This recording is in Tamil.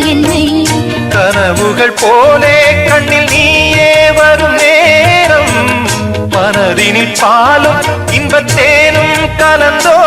என்னை கனவுகள் போலே கண்ணில் நீயே வரும் நேரம் மனதினில் பாலும் இன்பத்தேனும் கலந்தோ